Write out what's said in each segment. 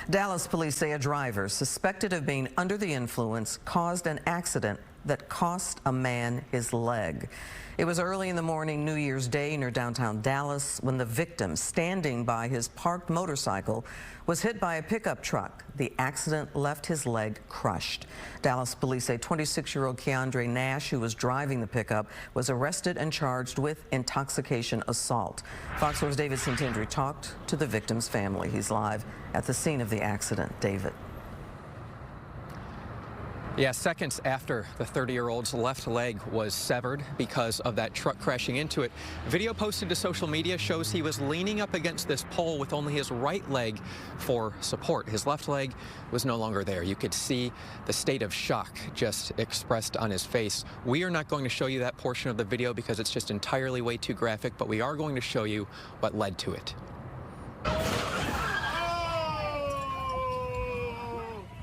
Dallas police say a driver suspected of being under the influence caused an accident that cost a man his leg. It was early in the morning New Year's Day near downtown Dallas when the victim, standing by his parked motorcycle, was hit by a pickup truck. The accident left his leg crushed. Dallas police say 26-year-old Keandre Nash, who was driving the pickup, was arrested and charged with intoxication assault. Fox 4's David Santandri talked to the victim's family. He's live at the scene of the accident. David. Yeah, seconds after the 30-year-old's left leg was severed because of that truck crashing into it, video posted to social media shows he was leaning up against this pole with only his right leg for support. His left leg was no longer there. You could see the state of shock just expressed on his face. We are not going to show you that portion of the video because it's just entirely way too graphic, but we are going to show you what led to it.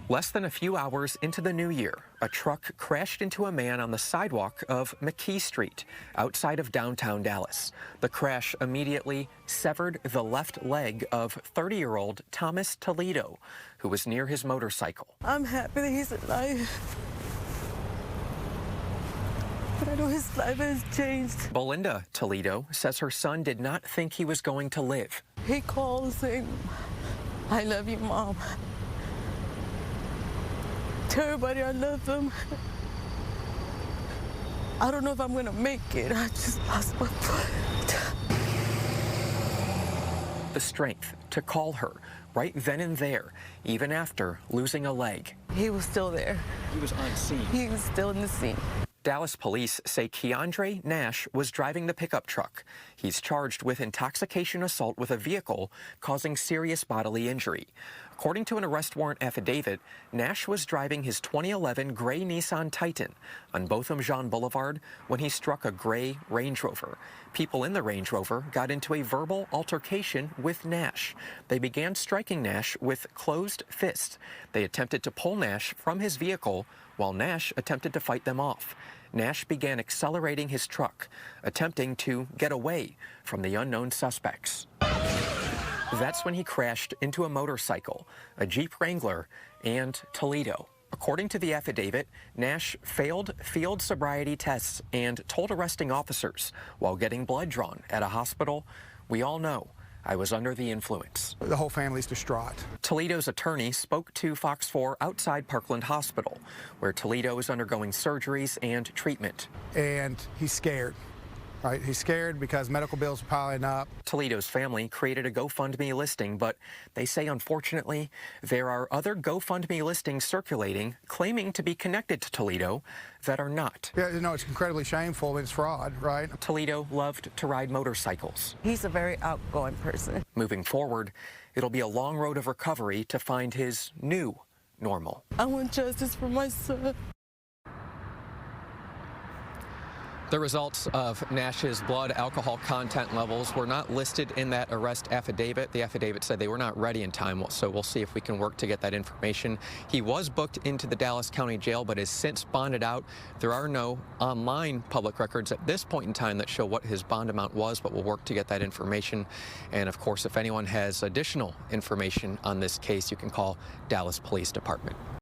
Less than a few hours into the new year, a truck crashed into a man on the sidewalk of McKee Street, outside of downtown Dallas. The crash immediately severed the left leg of 30-year-old Thomas Toledo, who was near his motorcycle. I'm happy that he's alive, but I know his life has changed. Belinda Toledo says her son did not think he was going to live. He called saying, "I love you, Mom. Tell everybody I love them. I don't know if I'm gonna make it. I just lost my foot." The strength to call her right then and there, even after losing a leg. He was still there. He was on scene. He was still in the scene. Dallas police say Keandre Nash was driving the pickup truck. He's charged with intoxication assault with a vehicle causing serious bodily injury. According to an arrest warrant affidavit, Nash was driving his 2011 gray Nissan Titan on Botham Jean Boulevard when he struck a gray Range Rover. People in the Range Rover got into a verbal altercation with Nash. They began striking Nash with closed fists. They attempted to pull Nash from his vehicle while Nash attempted to fight them off. Nash began accelerating his truck, attempting to get away from the unknown suspects. That's when he crashed into a motorcycle, a Jeep Wrangler, and Toledo. According to the affidavit, Nash failed field sobriety tests and told arresting officers while getting blood drawn at a hospital, "We all know I was under the influence." The whole family's distraught. Toledo's attorney spoke to Fox 4 outside Parkland Hospital, where Toledo is undergoing surgeries and treatment. And he's scared, right? He's scared because medical bills are piling up. Toledo's family created a GoFundMe listing, but they say, unfortunately, there are other GoFundMe listings circulating claiming to be connected to Toledo that are not. Yeah, you know, it's incredibly shameful. It's fraud, right? Toledo loved to ride motorcycles. He's a very outgoing person. Moving forward, it'll be a long road of recovery to find his new normal. I want justice for my son. The results of Nash's blood alcohol content levels were not listed in that arrest affidavit. The affidavit said they were not ready in time, so we'll see if we can work to get that information. He was booked into the Dallas County Jail, but is since bonded out. There are no online public records at this point in time that show what his bond amount was, but we'll work to get that information. And of course, if anyone has additional information on this case, you can call Dallas Police Department.